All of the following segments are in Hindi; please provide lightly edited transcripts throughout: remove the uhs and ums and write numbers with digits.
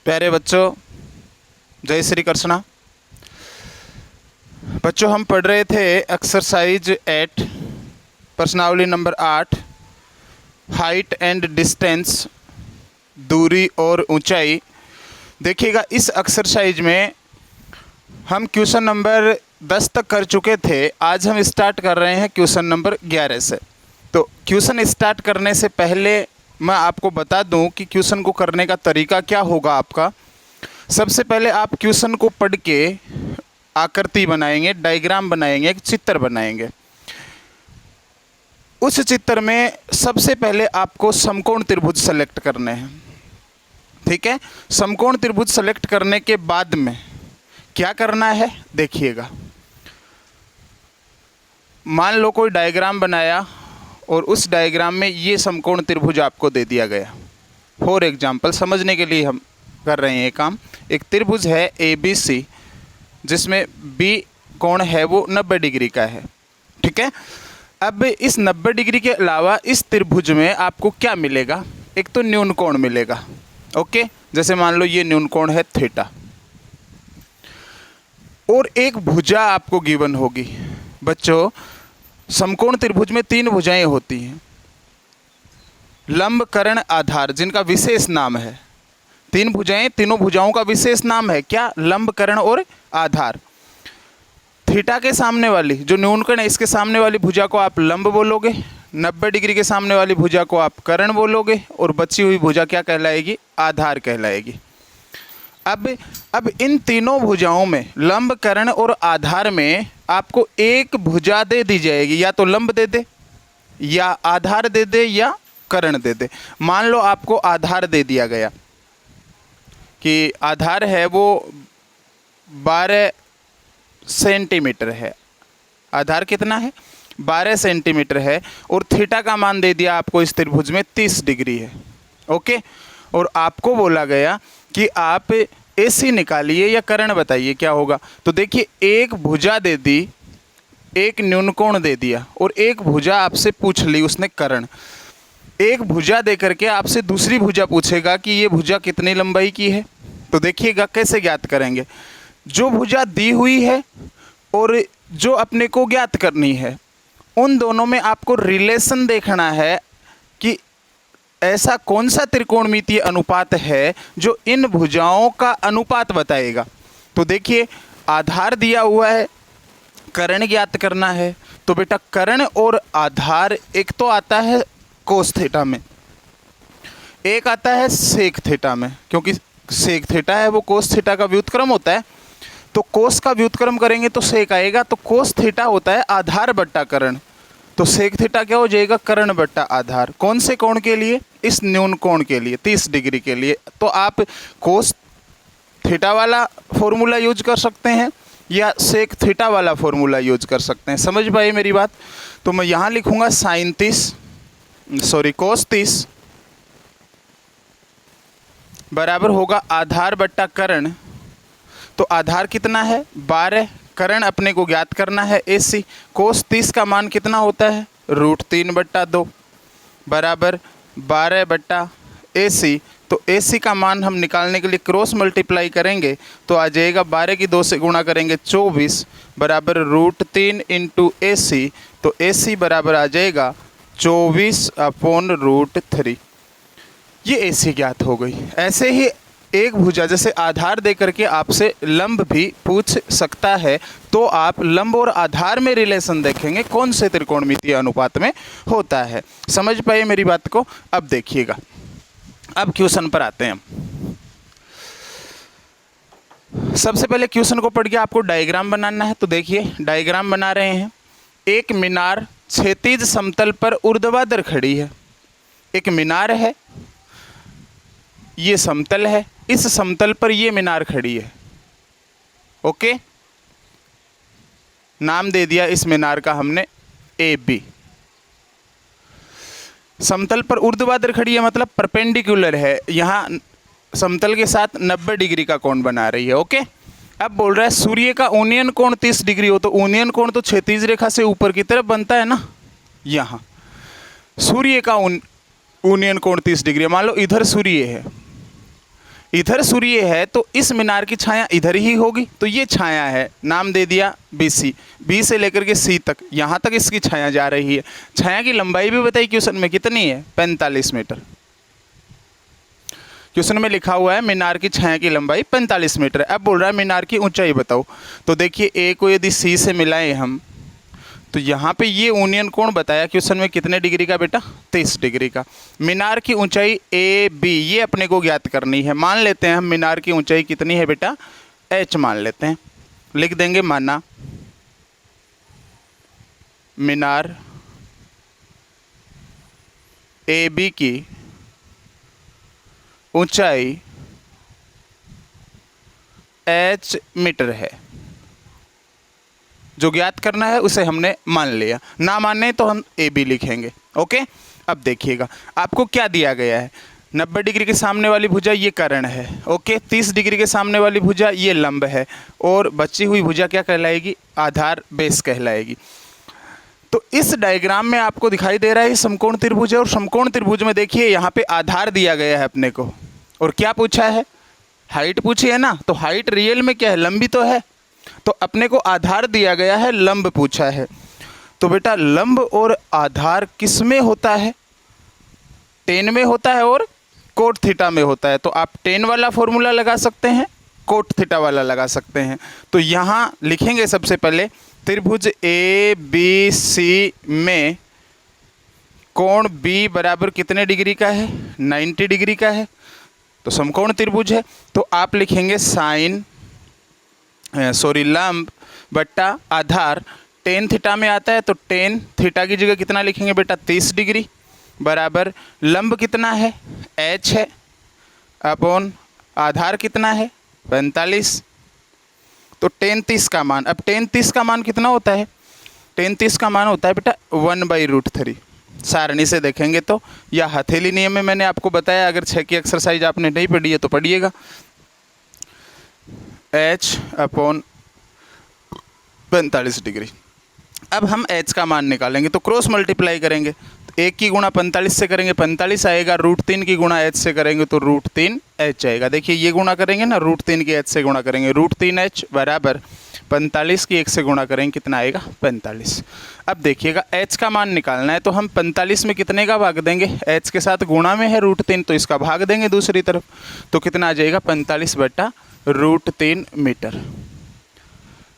प्यारे बच्चों, जय श्री कृष्णा। बच्चों, हम पढ़ रहे थे एक्सरसाइज 8 प्रश्नावली नंबर 8 हाइट एंड डिस्टेंस, दूरी और ऊंचाई। देखिएगा, इस एक्सरसाइज में हम क्वेश्चन नंबर 10 तक कर चुके थे। आज हम स्टार्ट कर रहे हैं क्वेश्चन नंबर 11 से। तो क्वेश्चन स्टार्ट करने से पहले मैं आपको बता दूं कि क्वेश्चन को करने का तरीका क्या होगा आपका। सबसे पहले आप क्वेश्चन को पढ़ के आकृति बनाएंगे, डायग्राम बनाएंगे, एक चित्र बनाएंगे। उस चित्र में सबसे पहले आपको समकोण त्रिभुज सेलेक्ट करने हैं, ठीक है। समकोण त्रिभुज सेलेक्ट करने के बाद में क्या करना है देखिएगा। मान लो कोई डायग्राम बनाया और उस डायग्राम में ये समकोण त्रिभुज आपको दे दिया गया। फॉर एग्जांपल, समझने के लिए हम कर रहे हैं ये काम। एक त्रिभुज है ABC जिसमें B कोण है वो 90 डिग्री का है, ठीक है। अब इस 90 डिग्री के अलावा इस त्रिभुज में आपको क्या मिलेगा? एक तो न्यून कोण मिलेगा, ओके। जैसे मान लो ये न्यून कोण है थीटा, और एक भुजा आपको गिवन होगी। बच्चों, समकोण त्रिभुज में 3 भुजाएं होती हैं, लंब, कर्ण, आधार, जिनका विशेष नाम है। 3 भुजाएं, तीनों भुजाओं का विशेष नाम है क्या? लंब, कर्ण और आधार। थीटा के सामने वाली जो न्यूनकोण है, इसके सामने वाली भुजा को आप लंब बोलोगे, 90 डिग्री के सामने वाली भुजा को आप कर्ण बोलोगे, और बची हुई भुजा क्या कहलाएगी? आधार कहलाएगी। अब इन तीनों भुजाओं में, लंब, कर्ण और आधार में, आपको एक भुजा दे दी जाएगी। या तो लंब दे दे, या आधार दे दे, या कर्ण दे दे। मान लो आपको आधार दे दिया गया कि आधार है वो 12 सेंटीमीटर है। आधार कितना है? 12 सेंटीमीटर है। और थीटा का मान दे दिया आपको इस त्रिभुज में 30 डिग्री है, ओके। और आपको बोला गया कि आप AC निकालिए या कर्ण बताइए क्या होगा। तो देखिए, एक भुजा दे दी, एक न्यूनकोण दे दिया, और एक भुजा आपसे पूछ ली उसने कर्ण। एक भुजा दे करके आपसे दूसरी भुजा पूछेगा कि ये भुजा कितनी लंबाई की है। तो देखिएगा कैसे ज्ञात करेंगे। जो भुजा दी हुई है और जो अपने को ज्ञात करनी है, उन दोनों में आपको रिलेशन देखना है कि ऐसा कौन सा त्रिकोणमितीय अनुपात है जो इन भुजाओं का अनुपात बताएगा। तो देखिए, आधार दिया हुआ है, कर्ण ज्ञात करना है। तो बेटा, कर्ण और आधार एक तो आता है कोस थीटा में, एक आता है सेक थीटा में, क्योंकि सेक थीटा है वो कोस थीटा का व्युत्क्रम होता है। तो कोस का व्युत्क्रम करेंगे तो सेक आएगा। तो कोस थीटा होता है आधार बट्टा कर्ण। तो सेक थीटा क्या हो जाएगा? कर्ण बट्टा आधार। कौन से कोण के लिए? इस न्यून कोण के लिए, 30 डिग्री के लिए। तो आप कोस थीटा वाला फॉर्मूला यूज कर सकते हैं या सेक थीटा वाला फॉर्मूला यूज कर सकते हैं। समझ पाए मेरी बात? तो मैं यहाँ लिखूंगा कोस 30 बराबर होगा आधार बट्टा कर्ण। तो आधार कितना है? 12। कर्ण अपने को ज्ञात करना है AC। कोस 30 का मान कितना होता है? √3/2 बराबर 12/AC। तो AC का मान हम निकालने के लिए क्रॉस मल्टीप्लाई करेंगे तो आ जाएगा 12 की 2 से गुणा करेंगे 24 बराबर √3 × AC। तो AC बराबर आ जाएगा 24/√3। ये AC ज्ञात हो गई। ऐसे ही एक भुजा जैसे आधार दे करके आपसे लंब भी पूछ सकता है, तो आप लंब और आधार में रिलेशन देखेंगे कौन से त्रिकोणमितीय अनुपात में होता है। समझ पाए मेरी बात को? अब देखिएगा, अब क्वेश्चन पर आते हैं हम। सबसे पहले क्वेश्चन को पढ़ के आपको डायग्राम बनाना है। तो देखिए, डायग्राम बना रहे हैं। एक मीनार क्षैतिज समतल पर ऊर्ध्वाधर खड़ी है। एक मीनार है, ये समतल है, इस समतल पर ये मीनार खड़ी है, ओके। नाम दे दिया इस मीनार का हमने AB। समतल पर ऊर्ध्वाधर खड़ी है मतलब परपेंडिकुलर है, यहाँ समतल के साथ 90 डिग्री का कोण बना रही है, ओके। अब बोल रहा है सूर्य का ओनियन कोण 30 डिग्री हो। तो ओनियन कोण तो क्षैतिज रेखा से ऊपर की तरफ बनता है ना। यहाँ सूर्य का ओनियन कोण 30 डिग्री है। मान लो इधर सूर्य है, इधर सूर्य है तो इस मीनार की छाया इधर ही होगी, तो ये छाया है, नाम दे दिया BC। बी से लेकर के C तक, यहाँ तक इसकी छाया जा रही है। छाया की लंबाई भी बताइए क्वेश्चन में कितनी है, 45 मीटर। क्वेश्चन में लिखा हुआ है मीनार की छाया की लंबाई 45 मीटर है। अब बोल रहा है मीनार की ऊंचाई बताओ। तो देखिए A को यदि C से मिलाएं हम, तो यहाँ पे ये यूनियन कोण बताया क्वेश्चन में कितने डिग्री का बेटा, 30 डिग्री का। मीनार की ऊंचाई AB ये अपने को ज्ञात करनी है। मान लेते हैं हम मीनार की ऊंचाई कितनी है बेटा, H मान लेते हैं। लिख देंगे माना मीनार AB की ऊंचाई H मीटर है। जो ज्ञात करना है उसे हमने मान लिया, ना माने तो हम AB लिखेंगे। ओके, अब देखिएगा आपको क्या दिया गया है। 90 डिग्री के सामने वाली भुजा ये कर्ण है। ओके, 30 डिग्री के सामने वाली भुजा ये लंब है, और बची हुई भुजा क्या कहलाएगी, आधार बेस कहलाएगी। तो इस डायग्राम में आपको दिखाई दे रहा है समकोण त्रिभुज है, और समकोण त्रिभुज में देखिए यहाँ पे आधार दिया गया है अपने को, और क्या पूछा है, हाइट पूछी है ना। तो हाइट रियल में क्या है, लंबी तो है, तो अपने को आधार दिया गया है, लंब पूछा है। तो बेटा लंब और आधार किस में होता है, टेन में होता है और कोट थीटा में होता है। तो आप टेन वाला फॉर्मूला लगा सकते हैं, कोट थीटा वाला लगा सकते हैं। तो यहाँ लिखेंगे सबसे पहले त्रिभुज ABC में कोण B बराबर कितने डिग्री का है, 90 डिग्री का है। तो समकोण त्रिभुज है, तो आप लिखेंगे लंब बट्टा आधार टेन थीटा में आता है, तो टेन थीटा की जगह कितना लिखेंगे बेटा, 30 डिग्री बराबर लंब कितना है, H है, अपॉन आधार कितना है, 45। तो टेन 30 का मान, अब टेन 30 का मान कितना होता है, टेन 30 का मान होता है बेटा 1/√3। सारणी से देखेंगे तो, या हथेली नियम में मैंने आपको बताया, अगर 6 की एक्सरसाइज आपने नहीं पढ़ी है तो पढ़िएगा। H upon 45 degree. अब हम H का मान निकालेंगे, तो क्रॉस मल्टीप्लाई करेंगे। तो 1 की गुणा 45 से करेंगे 45 आएगा, √3 की गुणा H से करेंगे तो √3H आएगा। देखिए ये गुणा करेंगे ना, √3 की H से गुणा करेंगे, √3H बराबर 45 की 1 से गुणा करेंगे, कितना आएगा, 45। अब देखिएगा H का मान निकालना है, तो हम 45 में कितने का भाग देंगे, H के साथ गुणा में है √3, तो इसका भाग देंगे दूसरी तरफ, तो कितना आ जाएगा, 45/√3 मीटर।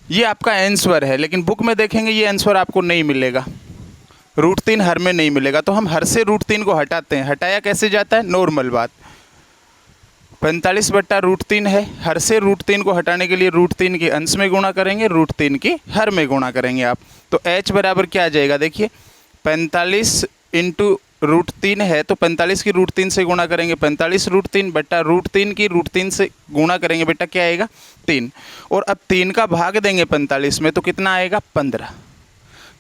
ये आपका आंसर है, लेकिन बुक में देखेंगे ये आंसर आपको नहीं मिलेगा, √3 हर में नहीं मिलेगा। तो हम हर से √3 को हटाते हैं। हटाया कैसे जाता है, नॉर्मल बात, 45/√3 है, हर से √3 को हटाने के लिए √3 के अंश में गुणा करेंगे, √3 की हर में गुणा करेंगे आप। तो H बराबर क्या आ जाएगा, देखिए 45 इंटू √3 है, तो 45 की √3 से गुणा करेंगे 45√3 बट्टा √3 की √3 से गुणा करेंगे बेटा, क्या आएगा, 3। और अब 3 का भाग देंगे 45 में, तो कितना आएगा, 15।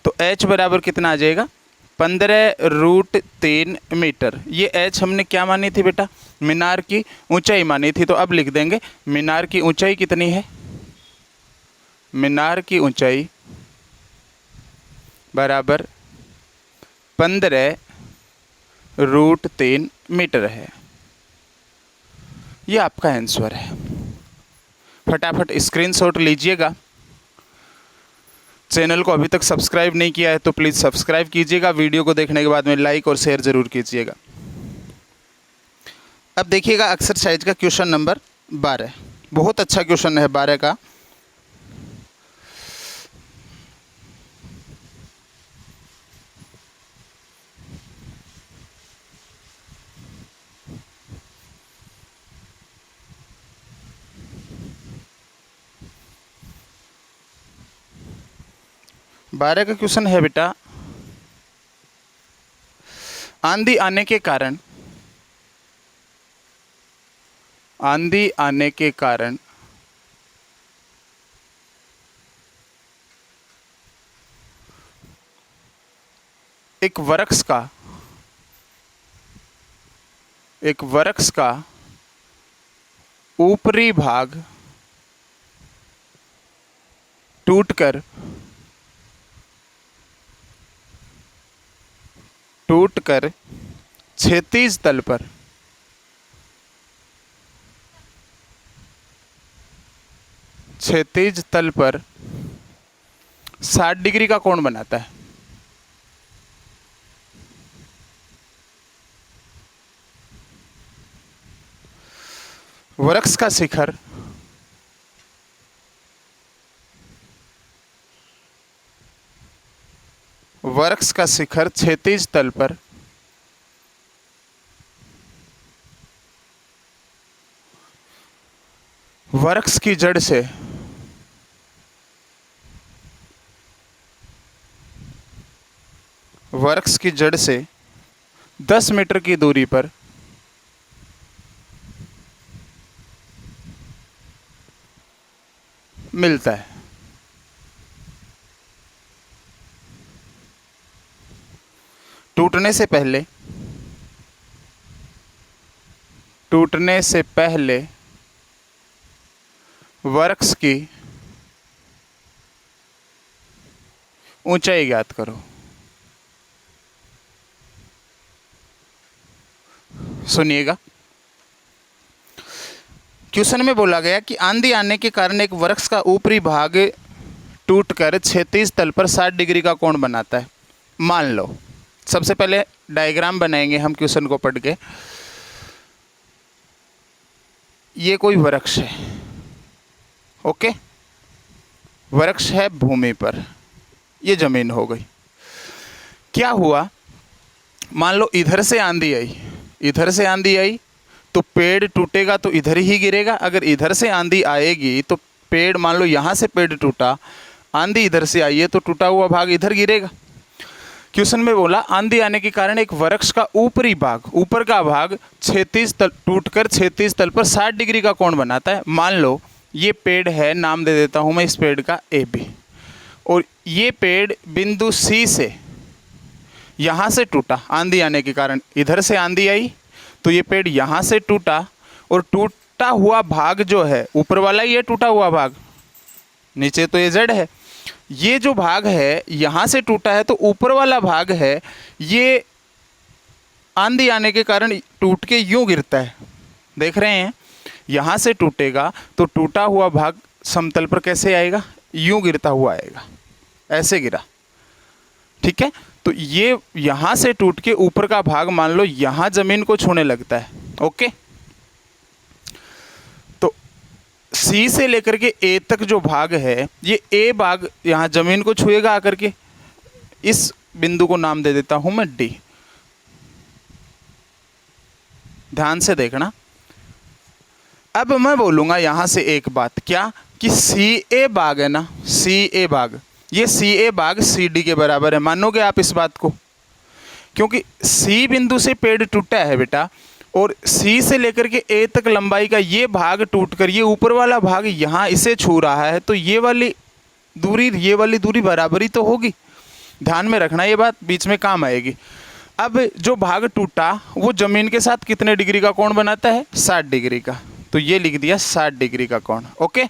तो H बराबर कितना आ जाएगा, 15√3 मीटर। ये H हमने क्या मानी थी बेटा, मीनार की ऊंचाई मानी थी। तो अब लिख देंगे मीनार की ऊंचाई कितनी है, मीनार की ऊंचाई बराबर 15√3 मीटर है। ये आपका आंसर है। फटाफट स्क्रीनशॉट लीजिएगा। चैनल को अभी तक सब्सक्राइब नहीं किया है तो प्लीज़ सब्सक्राइब कीजिएगा। वीडियो को देखने के बाद में लाइक और शेयर ज़रूर कीजिएगा। अब देखिएगा एक्सरसाइज का क्वेश्चन नंबर 12, बहुत अच्छा क्वेश्चन है 12 का। बारह का क्वेश्चन है बेटा, आंधी आने के कारण, आंधी आने के कारण एक वृक्ष का ऊपरी भाग टूटकर क्षैतिज तल पर क्षैतिज तल पर 60 डिग्री का कोण बनाता है। वृक्ष का शिखर क्षैतिज तल पर वृक्ष की जड़ से 10 मीटर की दूरी पर मिलता है। टूटने से पहले वृक्ष की ऊंचाई ज्ञात करो। सुनिएगा, क्वेश्चन में बोला गया कि आंधी आने के कारण एक वृक्ष का ऊपरी भाग टूटकर क्षैतिज तल पर 60 डिग्री का कोण बनाता है। मान लो, सबसे पहले डायग्राम बनाएंगे हम क्वेश्चन को पढ़ के। ये कोई वृक्ष है, ओके, वृक्ष है भूमि पर, ये जमीन हो गई। क्या हुआ, मान लो इधर से आंधी आई तो पेड़ टूटेगा तो इधर ही गिरेगा। अगर इधर से आंधी आएगी तो पेड़, मान लो यहाँ से पेड़ टूटा, आंधी इधर से आई है तो टूटा हुआ भाग इधर गिरेगा। क्वेश्चन में बोला आंधी आने के कारण एक वृक्ष का ऊपरी भाग, ऊपर का भाग टूटकर क्षैतिज तल पर 60 डिग्री का कोण बनाता है। मान लो ये पेड़ है, नाम दे देता हूँ मैं इस पेड़ का AB, और ये पेड़ बिंदु C से यहाँ से टूटा। आंधी आने के कारण इधर से आंधी आई तो ये पेड़ यहाँ से टूटा, और टूटा हुआ भाग जो है ऊपर वाला, ये टूटा हुआ भाग, नीचे तो ये जड़ है, ये जो भाग है यहाँ से टूटा है तो ऊपर वाला भाग है ये आंधी आने के कारण टूट के यूं गिरता है। देख रहे हैं, यहाँ से टूटेगा तो टूटा हुआ भाग समतल पर कैसे आएगा, यूं गिरता हुआ आएगा, ऐसे गिरा, ठीक है। तो ये यहाँ से टूट के ऊपर का भाग मान लो यहाँ जमीन को छूने लगता है, ओके। तो C से लेकर के A तक जो भाग है, ये A भाग यहाँ जमीन को छुएगा आकर के। इस बिंदु को नाम दे देता हूं मैं D। ध्यान से देखना। अब मैं बोलूंगा यहां से एक बात, क्या कि CA भाग है ना, CA भाग, ये CA भाग CD के बराबर है। मानोगे आप इस बात को? क्योंकि C बिंदु से पेड़ टूटा है बेटा, और C से लेकर के A तक लंबाई का ये भाग टूटकर ये ऊपर वाला भाग यहाँ इसे छू रहा है, तो ये वाली दूरी बराबरी तो होगी। ध्यान में रखना ये बात, बीच में काम आएगी। अब जो भाग टूटा वो जमीन के साथ कितने डिग्री का कोण बनाता है, 60 डिग्री का। तो ये लिख दिया 60 डिग्री का कोण, ओके।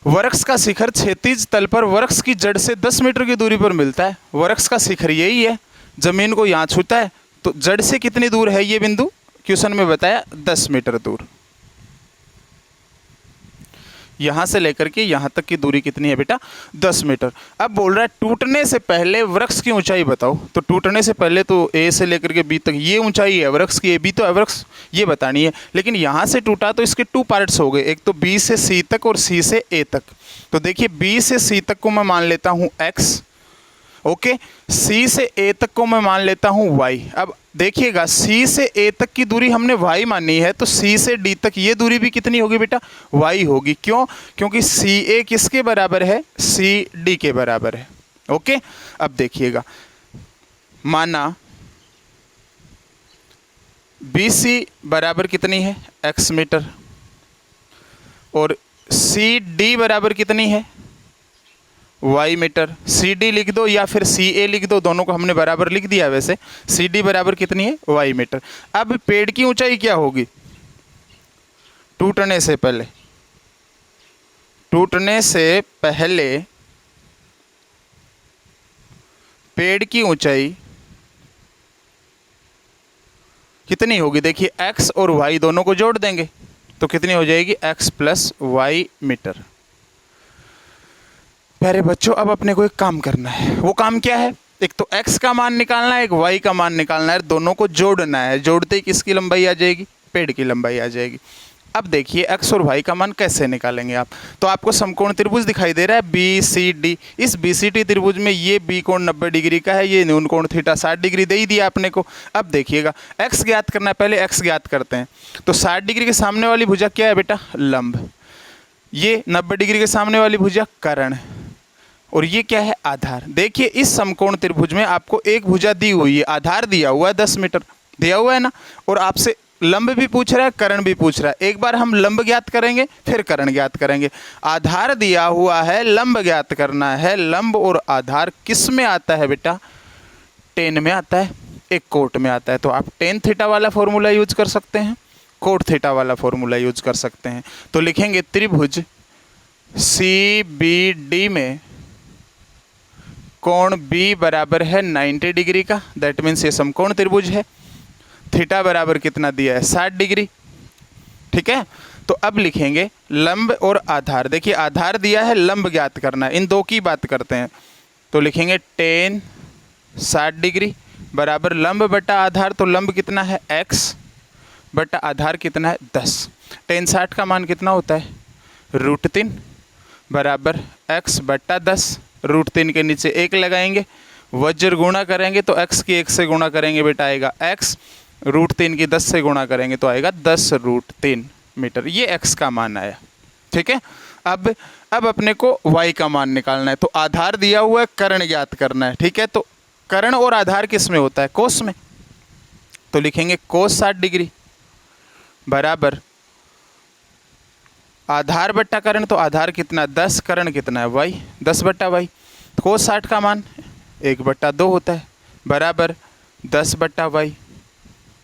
वृक्ष का शिखर क्षैतिज तल पर वृक्ष की जड़ से 10 मीटर की दूरी पर मिलता है। वृक्ष का शिखर यही है, जमीन को यहाँ छूता है, तो जड़ से कितनी दूर है ये बिंदु, क्वेश्चन में बताया 10 मीटर दूर। यहाँ से लेकर के यहाँ तक की दूरी कितनी है बेटा, 10 मीटर। अब बोल रहा है टूटने से पहले वृक्ष की ऊंचाई बताओ। तो टूटने से पहले तो A से लेकर के B तक ये ऊंचाई है वृक्ष की, B तो है वृक्ष, ये बतानी है। लेकिन यहाँ से टूटा तो इसके 2 पार्ट्स हो गए, एक तो B से C तक और C से A तक। तो देखिए B से C तक को मैं मान लेता हूँ X, ओके। C से A तक को मैं मान लेता हूँ Y। अब देखिएगा C से A तक की दूरी हमने Y मानी है, तो C से D तक ये दूरी भी कितनी होगी बेटा, Y होगी। क्यों? क्योंकि CA किसके बराबर है, CD के बराबर है, ओके। अब देखिएगा, माना BC बराबर कितनी है, X मीटर, और CD बराबर कितनी है, Y मीटर। CD लिख दो या फिर CA लिख दो, दोनों को हमने बराबर लिख दिया। वैसे CD बराबर कितनी है, Y मीटर। अब पेड़ की ऊंचाई क्या होगी, टूटने से पहले पेड़ की ऊंचाई कितनी होगी, देखिए X और Y दोनों को जोड़ देंगे तो कितनी हो जाएगी, X + Y मीटर, प्यारे बच्चों, अब अपने को एक काम करना है। वो काम क्या है? एक तो x का मान निकालना है, एक y का मान निकालना है, दोनों को जोड़ना है। जोड़ते ही किसकी लंबाई आ जाएगी? पेड़ की लंबाई आ जाएगी। अब देखिए x और y का मान कैसे निकालेंगे आप। तो आपको समकोण त्रिभुज दिखाई दे रहा है BCD। इस BCD त्रिभुज में ये B कोण 90 डिग्री का है, ये न्यून कोण थीटा 60 डिग्री दे ही दिया आपने को। अब देखिएगा x ज्ञात करना है, पहले x ज्ञात करते हैं। तो 60 डिग्री के सामने वाली भुजा क्या है बेटा? लंब। ये 90 डिग्री के सामने वाली भुजा कर्ण, और ये क्या है? आधार। देखिए इस समकोण त्रिभुज में आपको एक भुजा दी हुई है, आधार दिया हुआ है 10 मीटर दिया हुआ है ना, और आपसे लंब भी पूछ रहा है, कर्ण भी पूछ रहा है। एक बार हम लंब ज्ञात करेंगे, फिर कर्ण ज्ञात करेंगे। आधार दिया हुआ है, लंब ज्ञात करना है। लंब और आधार किस में आता है बेटा? टेन में आता है, एक कोट में आता है। तो आप टेन थीटा वाला फॉर्मूला यूज कर सकते हैं, कोट थीटा वाला फॉर्मूला यूज कर सकते हैं। तो लिखेंगे त्रिभुज CBD में कोण B बराबर है 90 डिग्री का, दैट मीन्स ये समकोण त्रिभुज है। थीटा बराबर कितना दिया है? 60 डिग्री। ठीक है, तो अब लिखेंगे लंब और आधार। देखिए आधार दिया है, लंब ज्ञात करना है, इन दो की बात करते हैं। तो लिखेंगे टेन 60 डिग्री बराबर लंब बटा आधार। तो लंब कितना है? x बटा आधार कितना है? 10। टेन 60 का मान कितना होता है? √3 बराबर x बटा 10। √3 के नीचे 1 लगाएंगे, वज्र गुणा करेंगे तो x की 1 से गुणा करेंगे बेटा आएगा x, √3 की 10 से गुणा करेंगे तो आएगा 10√3 मीटर। ये x का मान आया। ठीक है, अब अपने को y का मान निकालना है। तो आधार दिया हुआ है, कर्ण ज्ञात करना है। ठीक है, तो कर्ण और आधार किस में होता है? कोस में। तो लिखेंगे कोस 60 डिग्री बराबर आधार बट्टा कर्ण। तो आधार कितना? 10, कर्ण कितना है? y, 10 बट्टा y। कोस 60 का मान 1/2 होता है बराबर 10 बट्टा y।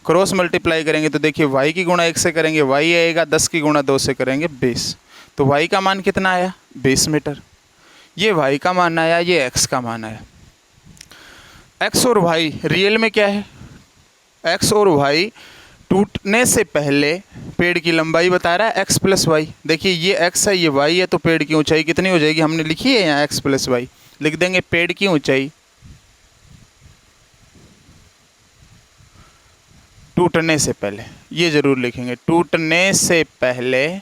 क्रॉस मल्टीप्लाई करेंगे तो देखिए y की गुणा 1 से करेंगे y आएगा, 10 की गुणा 2 से करेंगे 20। तो y का मान कितना आया? 20 मीटर। ये y का मान आया, ये x का मान आया। x और y रियल में क्या है? x और y टूटने से पहले पेड़ की लंबाई बता रहा है x प्लस वाई। देखिए ये x है, ये y है, तो पेड़ की ऊंचाई कितनी हो जाएगी? हमने लिखी है यहाँ x प्लस वाई, लिख देंगे पेड़ की ऊंचाई टूटने से पहले, ये जरूर लिखेंगे, टूटने से पहले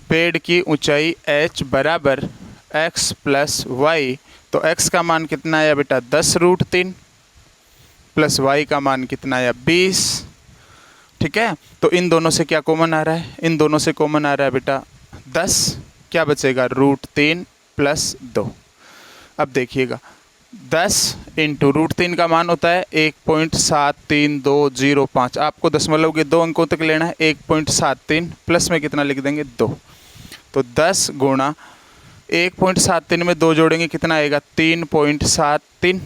पेड़ की ऊंचाई h बराबर x प्लस वाई। तो x का मान कितना आया बेटा? 10√3 प्लस y का मान कितना आया? 20। ठीक है, तो इन दोनों से क्या कॉमन आ रहा है? इन दोनों से कॉमन आ रहा है बेटा 10। क्या बचेगा? √3 प्लस 2। अब देखिएगा 10 इंटू √3 का मान होता है 1.73205। आपको दशमलव के 2 अंकों तक लेना है। 1.73 प्लस में कितना लिख देंगे? 2। तो 10 गुणा 1.73 में 2 जोड़ेंगे कितना आएगा? 3.73।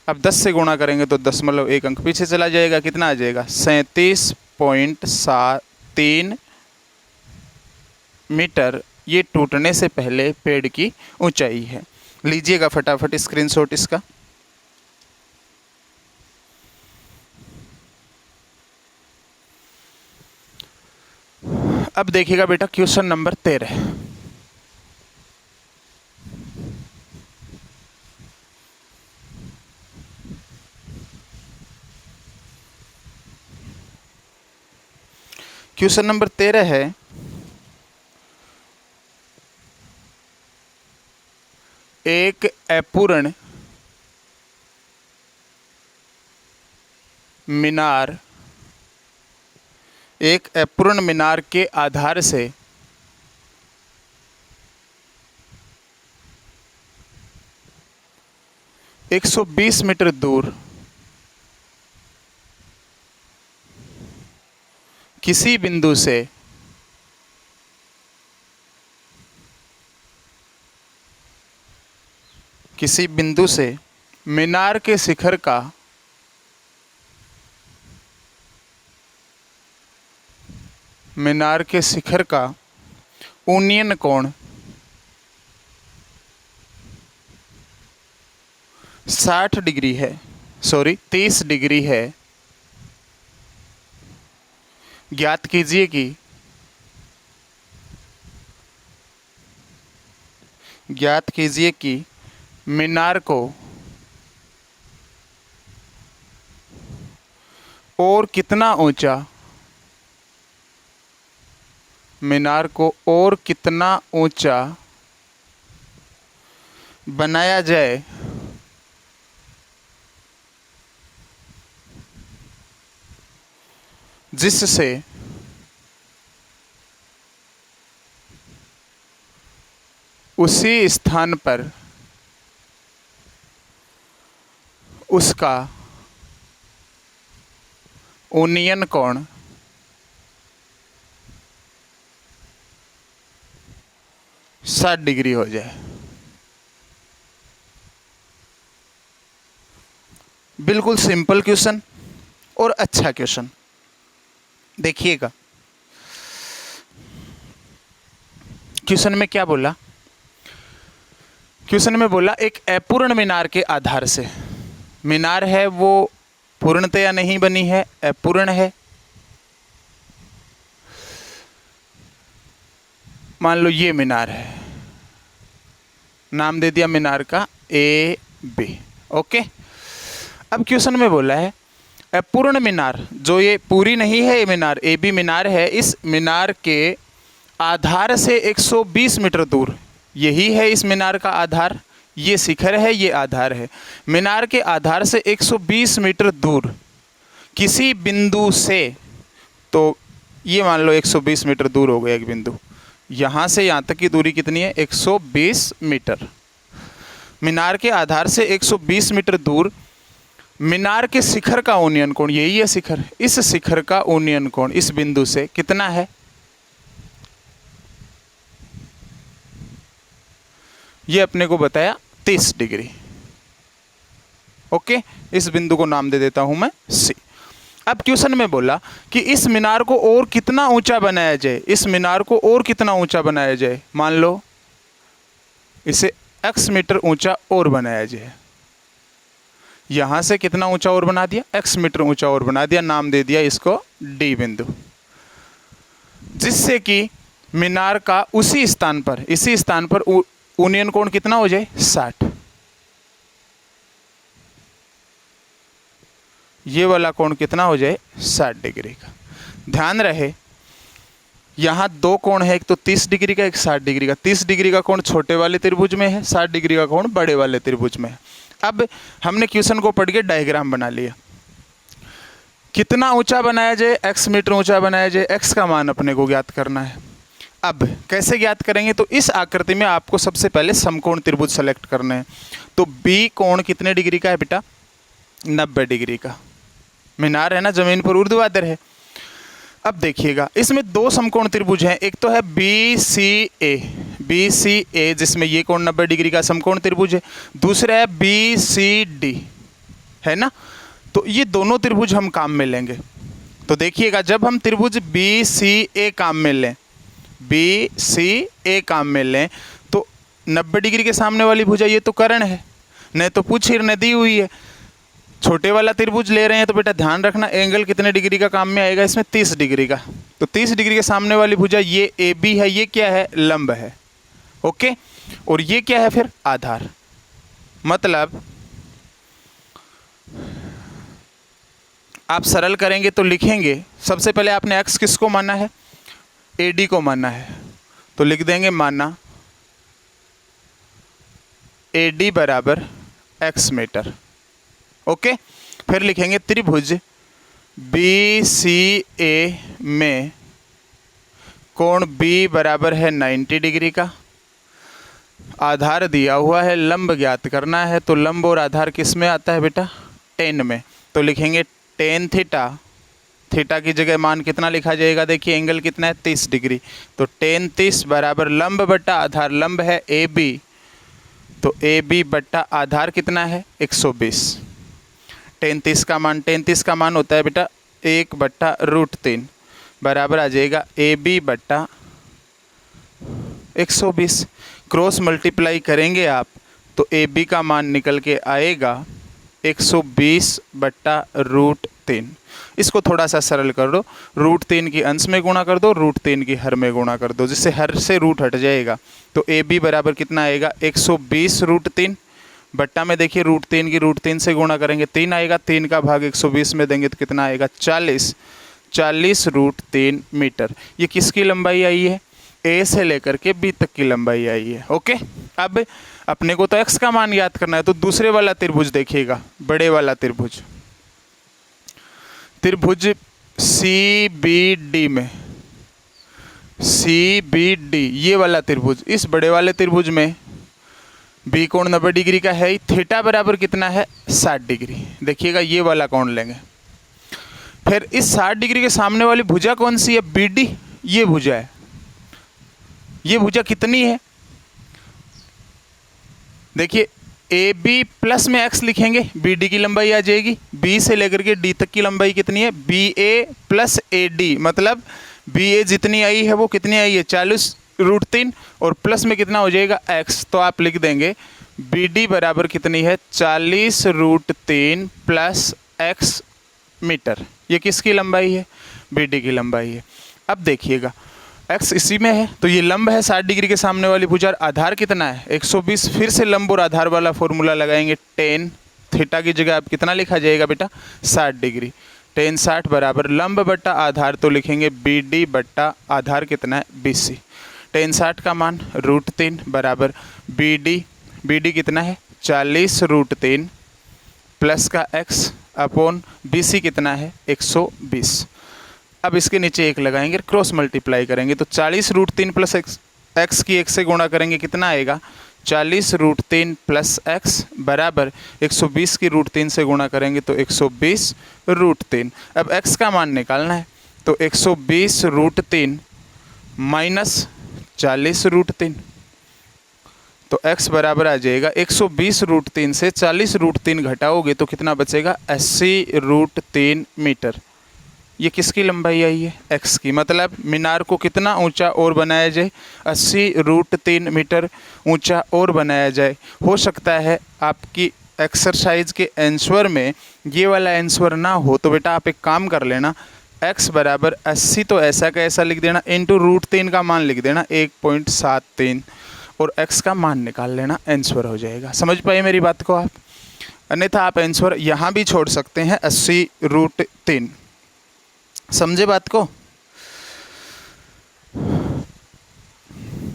अब 10 से गुणा करेंगे तो दशमलव 1 अंक पीछे चला जाएगा, कितना आ जाएगा? 37.73 मीटर। ये टूटने से पहले पेड़ की ऊंचाई है। लीजिएगा फटाफट स्क्रीनशॉट इसका। अब देखिएगा बेटा क्वेश्चन नंबर 13। क्वेश्चन नंबर 13 है, एक अपूर्ण मीनार, एक अपूर्ण मीनार के आधार से एक 120 मीटर दूर किसी बिंदु से मीनार के शिखर का ऊनियन कोण 60 डिग्री है, 30 डिग्री है। ज्ञात कीजिए कि ज्ञात कीजिए कि मीनार को और कितना ऊंचा, मीनार को और कितना ऊंचा बनाया जाए जिससे उसी स्थान पर उसका उन्नयन कोण 60 डिग्री हो जाए। बिल्कुल सिंपल क्वेश्चन और अच्छा क्वेश्चन। देखिएगा क्वेश्चन में क्या बोला। क्वेश्चन में बोला एक अपूर्ण मीनार के आधार से, मीनार है वो पूर्णतया नहीं बनी है, अपूर्ण है। मान लो ये मीनार है, नाम दे दिया मीनार का ए बी। ओके, अब क्वेश्चन में बोला है अपूर्ण मीनार, जो ये पूरी नहीं है ये मीनार, ए बी मीनार है, इस मीनार के आधार से 120 मीटर दूर, यही है इस मीनार का आधार, ये शिखर है, ये आधार है। मीनार के आधार से 120 मीटर दूर किसी बिंदु से, तो ये मान लो 120 मीटर दूर हो गया एक बिंदु, यहाँ से यहाँ तक की दूरी कितनी है 120 मीटर। मीनार के आधार से 120 मीटर दूर मीनार के शिखर का उन्नयन कोण, यही है शिखर, इस शिखर का उन्नयन कोण इस बिंदु से कितना है, ये अपने को बताया 30 डिग्री। ओके, इस बिंदु को नाम दे देता हूं मैं सी। अब क्वेश्चन में बोला कि इस मीनार को और कितना ऊंचा बनाया जाए, इस मीनार को और कितना ऊंचा बनाया जाए, मान लो इसे x मीटर ऊंचा और बनाया जाए। यहां से कितना ऊंचा और बना दिया, x मीटर ऊंचा और बना दिया, नाम दे दिया इसको डी बिंदु, जिससे कि मीनार का उसी स्थान पर, इसी स्थान पर उन्नयन कोण कितना हो जाए 60। ये वाला कोण कितना हो जाए 60 डिग्री का। ध्यान रहे यहाँ दो कोण है, एक तो 30 डिग्री का, एक 60 डिग्री का। 30 डिग्री का कोण छोटे वाले त्रिभुज में है, 60 डिग्री का कोण बड़े वाले त्रिभुज में है। अब हमने क्वेश्चन को पढ़ के डायग्राम बना लिया, कितना ऊंचा बनाया जाए, x मीटर ऊंचा बनाया जाए, x का मान अपने को ज्ञात करना है। अब कैसे ज्ञात करेंगे, तो इस आकृति में आपको सबसे पहले समकोण त्रिभुज सेलेक्ट करना है। तो B कोण कितने डिग्री का है बेटा, 90 डिग्री का। मीनार है ना, जमीन पर ऊर्ध्वाधर है। अब देखिएगा इसमें दो समकोण त्रिभुज हैं, एक तो है BCA जिसमें ये कोण 90 डिग्री का समकोण त्रिभुज है, दूसरा है BCD, है ना। तो ये दोनों त्रिभुज हम काम में लेंगे। तो देखिएगा जब हम त्रिभुज BCA काम में लें, BCA काम में लें तो 90 डिग्री के सामने वाली भुजा ये तो कर्ण है, नहीं तो पूछ ही दी हुई है। छोटे वाला त्रिभुज ले रहे हैं तो बेटा ध्यान रखना एंगल कितने डिग्री का काम में आएगा, इसमें 30 डिग्री का। तो 30 डिग्री के सामने वाली भुजा ये AB है, ये क्या है, लंब है। ओके, और ये क्या है फिर, आधार। मतलब आप सरल करेंगे तो लिखेंगे, सबसे पहले आपने x किसको माना है, AD को माना है, तो लिख देंगे माना AD बराबर x मीटर। ओके, फिर लिखेंगे त्रिभुज BCA में कोण B बराबर है 90 डिग्री का, आधार दिया हुआ है, लंब ज्ञात करना है। तो लंब और आधार किस में आता है बेटा, tan में। तो लिखेंगे tan थीटा, थीटा की जगह मान कितना लिखा जाएगा, देखिए एंगल कितना है 30 डिग्री। तो tan 30 बराबर लंब बट्टा आधार, लंब है AB, तो AB बट्टा आधार कितना है 120। tan 30 का मान होता है बेटा 1/√3 बराबर आ जाएगा AB बट्टा 120। क्रॉस मल्टीप्लाई करेंगे आप तो AB का मान निकल के आएगा 120/√3। इसको थोड़ा सा सरल कर दो, √3 की अंश में गुणा कर दो, √3 की हर में गुणा कर दो, जिससे हर से रूट हट जाएगा। तो ए बी बराबर कितना आएगा 120 √3 बट्टा में देखिए √3 की √3 से गुणा करेंगे 3 आएगा, 3 का भाग 120 में देंगे तो कितना आएगा 40 √3 मीटर। ये किसकी लंबाई आई है? ए से लेकर के बी तक की लंबाई आई है। ओके, अब अपने को तो एक्स का मान याद करना है, तो दूसरे वाला त्रिभुज देखिएगा, बड़े वाला त्रिभुज, त्रिभुज सी बी डी में, सी बी डी ये वाला त्रिभुज, इस बड़े वाले त्रिभुज में बी कोण 90 डिग्री का है, थीटा बराबर कितना है 60 डिग्री। देखिएगा ये वाला कोण लेंगे, फिर इस 60 डिग्री के सामने वाली भुजा कौन सी है? बी डी, ये भुजा है। ये भुजा कितनी है? देखिए ए बी प्लस में एक्स लिखेंगे, बी डी की लंबाई आ जाएगी, बी से लेकर के डी तक की लंबाई कितनी है? B A plus A D, मतलब बी ए जितनी आई है वो कितनी आई है 40 √3 और प्लस में कितना हो जाएगा एक्स। तो आप लिख देंगे बी डी बराबर कितनी है 40 √3 प्लस एक्स मीटर। ये किसकी लंबाई है? बी डी की लंबाई है। अब देखिएगा एक्स इसी में है, तो ये लंब है 60 डिग्री के सामने वाली भुजा, आधार कितना है 120। फिर से लंब और आधार वाला फॉर्मूला लगाएंगे, tan थीटा की जगह अब कितना लिखा जाएगा बेटा 60 डिग्री। tan 60 बराबर लंब बट्टा आधार, तो लिखेंगे बी डी बट्टा आधार कितना है 20। tan 60 का मान √3 बराबर बी डी कितना है 40 √3 प्लस का x अपॉन BC कितना है 120। अब इसके नीचे एक लगाएंगे, क्रॉस मल्टीप्लाई करेंगे, तो 40 √3 प्लस एक्स की 1 से गुणा करेंगे कितना आएगा 40 √3 प्लस एक्स बराबर 120 की √3 से गुणा करेंगे तो 120 √3। अब x का मान निकालना है, तो 120 √3 माइनस 40 √3, तो x बराबर आ जाएगा 120 √3 से 40 √3 घटाओगे तो कितना बचेगा 80 √3 मीटर। ये किसकी लंबाई आई है? x की। मतलब मीनार को कितना ऊंचा और बनाया जाए 80 √3 मीटर ऊंचा और बनाया जाए। हो सकता है आपकी एक्सरसाइज के आंसर में ये वाला आंसर ना हो, तो बेटा आप एक काम कर लेना, x बराबर 80 तो ऐसा का ऐसा लिख देना, इंटू √3 का मान लिख देना 1.73 और x का मान निकाल लेना, आंसर हो जाएगा। समझ पाए मेरी बात को आप? अन्यथा आप आंसर यहाँ भी छोड़ सकते हैं 80 √3। समझे बात को?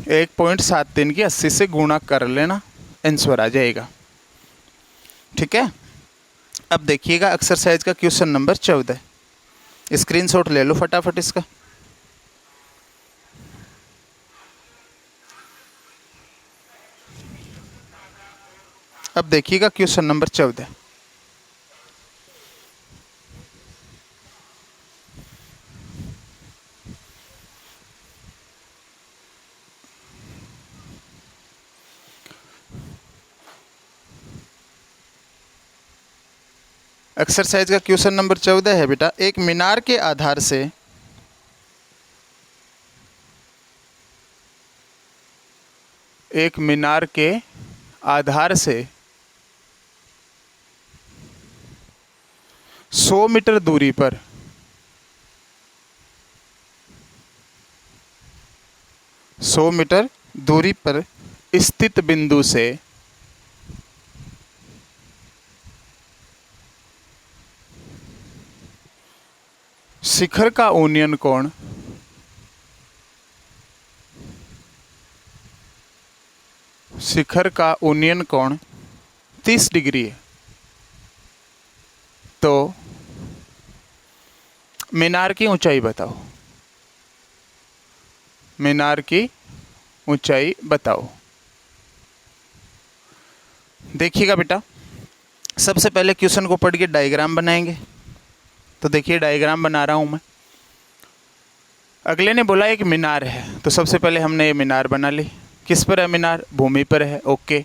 1.73 की 80 से गुणा कर लेना, आंसर आ जाएगा। ठीक है, अब देखिएगा एक्सरसाइज का क्वेश्चन नंबर 14, स्क्रीनशॉट ले लो फटाफट इसका। अब देखिएगा क्वेश्चन नंबर 14। एक्सरसाइज का क्वेश्चन नंबर 14 है बेटा, एक मीनार के आधार से एक मीनार के आधार से 100 मीटर दूरी पर 100 मीटर दूरी पर स्थित बिंदु से शिखर का उन्नयन कोण 30 डिग्री है। तो मीनार की ऊंचाई बताओ, मीनार की ऊंचाई बताओ। देखिएगा बेटा, सबसे पहले क्वेश्चन को पढ़ के डायग्राम बनाएंगे। तो देखिए डायग्राम बना रहा हूं मैं। अगले ने बोला एक मीनार है, तो सबसे पहले हमने ये मीनार बना ली। किस पर है मीनार? भूमि पर है। ओके,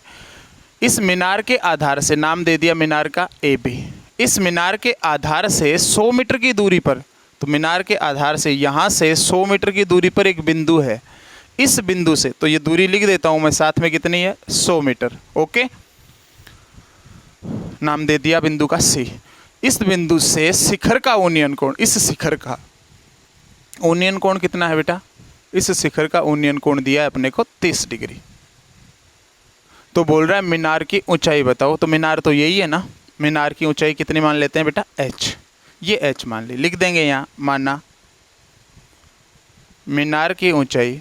इस मीनार के आधार से नाम दे दिया मीनार का ए बी। इस मीनार के आधार से 100 मीटर की दूरी पर, तो मीनार के आधार से यहाँ से 100 मीटर की दूरी पर एक बिंदु है। इस बिंदु से, तो ये दूरी लिख देता हूँ मैं साथ में, कितनी है 100 मीटर। ओके, नाम दे दिया बिंदु का सी। इस बिंदु से शिखर का उन्नयन कोण, इस शिखर का उन्नयन कोण कितना है बेटा? इस शिखर का उन्नयन कोण दिया है अपने को 30 डिग्री। तो बोल रहा है मीनार की ऊंचाई बताओ। तो मीनार तो यही है ना, मीनार की ऊंचाई कितनी मान लेते हैं बेटा? h। ये h मान ली, लिख देंगे यहाँ, माना मीनार की ऊंचाई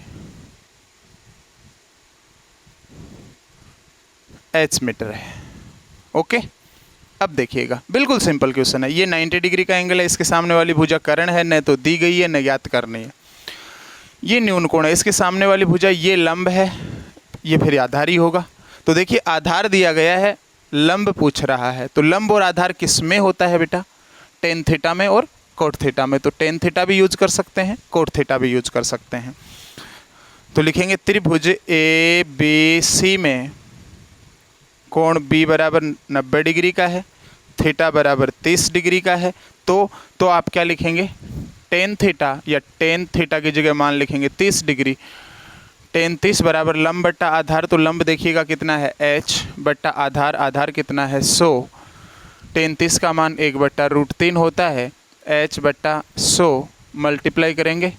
h मीटर है। ओके, अब देखिएगा बिल्कुल सिंपल क्वेश्चन है। ये 90 डिग्री का एंगल है, इसके सामने वाली भुजा कर्ण है, न तो दी गई है न ज्ञात करनी है। ये न्यून कोण है, इसके सामने वाली भुजा ये लंब है, ये फिर आधार ही होगा। तो देखिए आधार दिया गया है, लंब पूछ रहा है, तो लंब और आधार किस में होता है बेटा? टेन थीटा में और कोट थीटा में। तो टेन थीटा भी यूज कर सकते हैं, कोट थीटा भी यूज कर सकते हैं। तो लिखेंगे त्रिभुज ए बी सी में कोण बी बराबर 90 डिग्री का है, थीटा बराबर 30 डिग्री का है। तो आप क्या लिखेंगे? टेन थीटा, या टेन थीटा की जगह मान लिखेंगे 30 डिग्री। टेन 30 बराबर लंब बट्टा आधार, तो लंब देखिएगा कितना है? h बट्टा आधार, आधार कितना है? 100। टेन 30 का मान 1/√3 होता है, h बट्टा 100 मल्टीप्लाई करेंगे,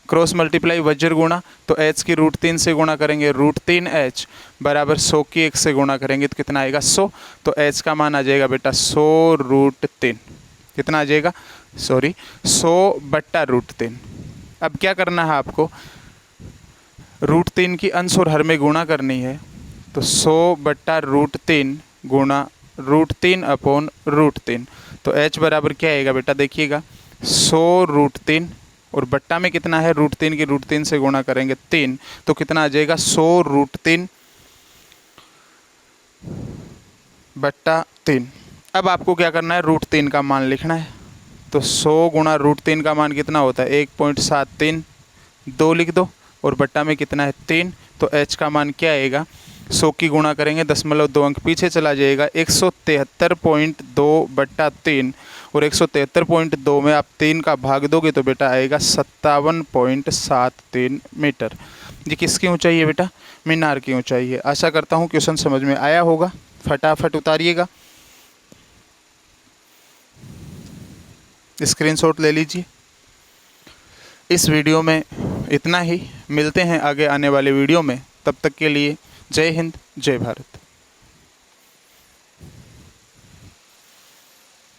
क्रॉस मल्टीप्लाई वज्र गुणा, तो h की √3 से गुणा करेंगे, √3h बराबर 100 की 1 से गुणा करेंगे तो कितना आएगा? 100। तो h का मान आ जाएगा बेटा 100√3। कितना आ जाएगा? 100/√3। अब क्या करना है आपको? √3 की अंश और हर में गुणा करनी है। तो 100/√3 गुणा √3/√3। तो h बराबर क्या आएगा बेटा? देखिएगा 100√3 और बट्टा में कितना है? √3 की √3 से गुणा करेंगे 3, तो कितना आ जाएगा? 100√3/3। अब आपको क्या करना है? √3 का मान लिखना है। तो 100 गुणा √3 का मान कितना होता है? 1.73, 2 लिख दो, और बट्टा में कितना है? 3। तो h का मान क्या आएगा? 100 की गुणा करेंगे, 0.2 अंक पीछे चला जाएगा, 173.2/3, और 173.2 में आप 3 का भाग दोगे तो बेटा आएगा 57.73 मीटर। ये किसकी ऊंचाई है बेटा? मीनार की ऊंचाई है। आशा करता हूँ क्वेश्चन समझ में आया होगा। फटाफट उतारिएगा, स्क्रीनशॉट ले लीजिए। इस वीडियो में इतना ही, मिलते हैं आगे आने वाले वीडियो में। तब तक के लिए जय हिंद, जय भारत।